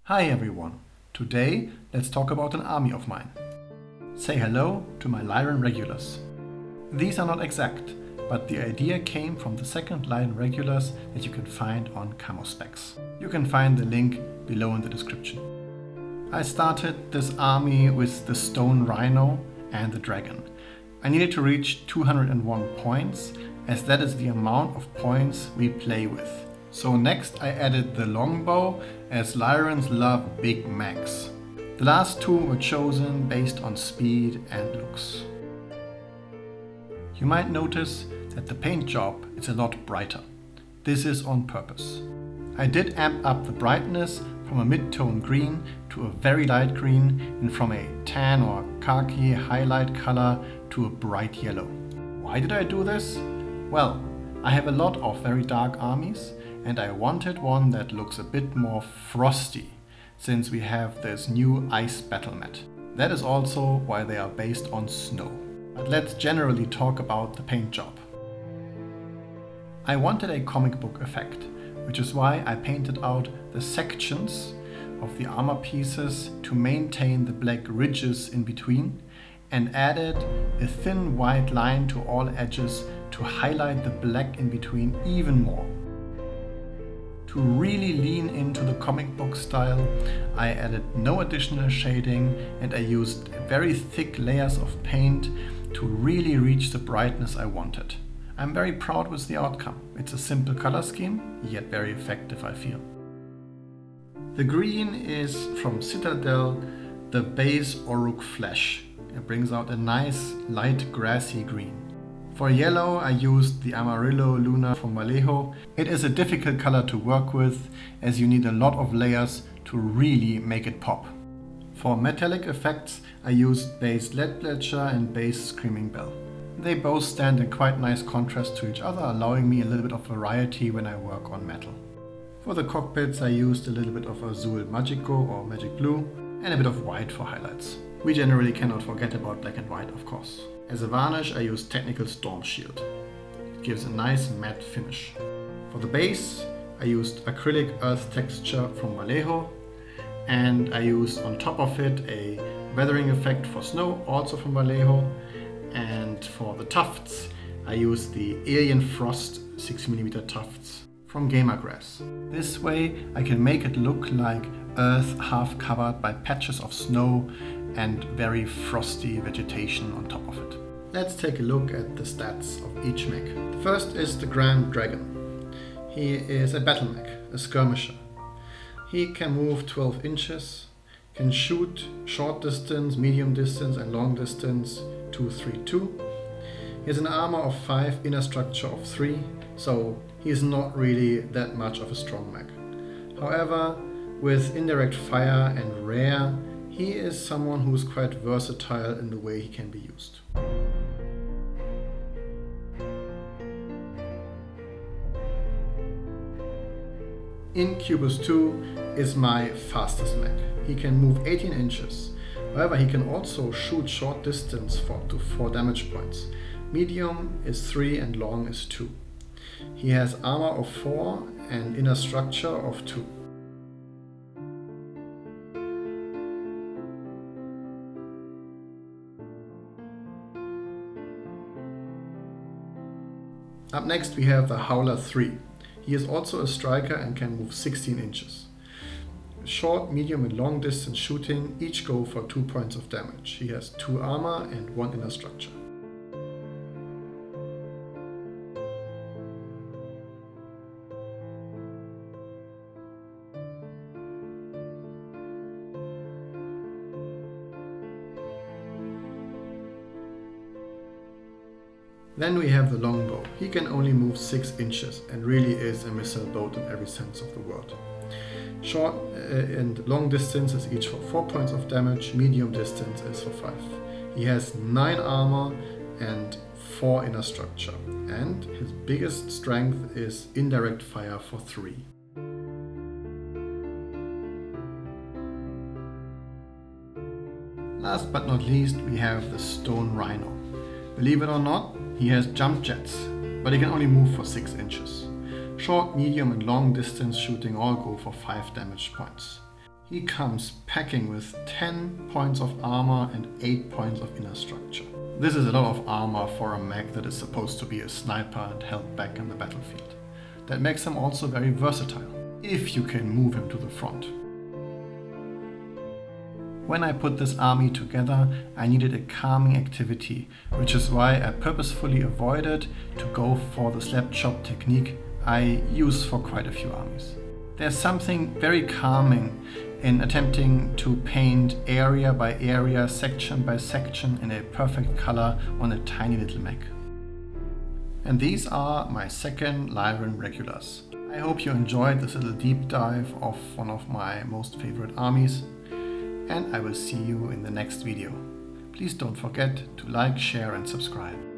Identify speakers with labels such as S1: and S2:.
S1: Hi everyone! Today let's talk about an army of mine. Say hello to my Lyran Regulars. These are not exact, but the idea came from the second Lyran Regulars that you can find on Camospecs. You can find the link below in the description. I started this army with the stone rhino and the dragon. I needed to reach 201 points, as that is the amount of points we play with. So next I added the longbow, as Lyrans love big mechs. The last two were chosen based on speed and looks. You might notice that the paint job is a lot brighter. This is on purpose. I did amp up the brightness from a mid-tone green to a very light green, and from a tan or khaki highlight color to a bright yellow. Why did I do this? Well, I have a lot of very dark armies, and I wanted one that looks a bit more frosty, since we have this new ice battle mat. That is also why they are based on snow. But let's generally talk about the paint job. I wanted a comic book effect, which is why I painted out the sections of the armor pieces to maintain the black ridges in between, and added a thin white line to all edges to highlight the black in between even more. To really lean into the comic book style, I added no additional shading, and I used very thick layers of paint to really reach the brightness I wanted. I'm very proud with the outcome. It's a simple color scheme, yet very effective, I feel. The green is from Citadel, the base Oruk Flesh. It brings out a nice light grassy green. For yellow I used the Amarillo Luna from Vallejo. It is a difficult color to work with, as you need a lot of layers to really make it pop. For metallic effects I used base Leadblecher and base Screaming Bell. They both stand in quite nice contrast to each other, allowing me a little bit of variety when I work on metal. For the cockpits I used a little bit of Azul Magico or Magic Blue and a bit of white for highlights. We generally cannot forget about black and white, of course. As a varnish I used Technical Storm Shield. It gives a nice matte finish. For the base I used acrylic earth texture from Vallejo, and I used on top of it a weathering effect for snow, also from Vallejo. And for the tufts I used the Alien Frost 6mm tufts from Gamergrass. This way I can make it look like earth half covered by patches of snow and very frosty vegetation on top of it. Let's take a look at the stats of each mech. The first is the Grand Dragon. He is a battle mech, a skirmisher. He can move 12 inches, can shoot short distance, medium distance and long distance 2-3-2. He has an armor of 5, inner structure of 3, so he is not really that much of a strong mech. However, with indirect fire and rare, he is someone who is quite versatile in the way he can be used. Incubus 2 is my fastest mech. He can move 18 inches. However, he can also shoot short distance for up to 4 damage points. Medium is 3 and long is 2. He has armor of 4 and inner structure of 2. Up next we have the Howler 3. He is also a striker and can move 16 inches. Short, medium and long distance shooting each go for 2 points of damage. He has 2 armor and 1 inner structure. Then we have the longbow. He can only move 6 inches and really is a missile boat in every sense of the word. Short and long distance is each for 4 points of damage, medium distance is for 5. He has 9 armor and 4 inner structure, and his biggest strength is indirect fire for 3. Last but not least we have the Stone Rhino. Believe it or not, he has jump jets, but he can only move for 6 inches. Short, medium and long distance shooting all go for 5 damage points. He comes packing with 10 points of armor and 8 points of inner structure. This is a lot of armor for a mech that is supposed to be a sniper and held back on the battlefield. That makes him also very versatile, if you can move him to the front. When I put this army together, I needed a calming activity, which is why I purposefully avoided to go for the slap chop technique I use for quite a few armies. There's something very calming in attempting to paint area by area, section by section in a perfect color on a tiny little mech. And these are my second Lyran Regulars. I hope you enjoyed this little deep dive of one of my most favorite armies, and I will see you in the next video. Please don't forget to like, share and subscribe.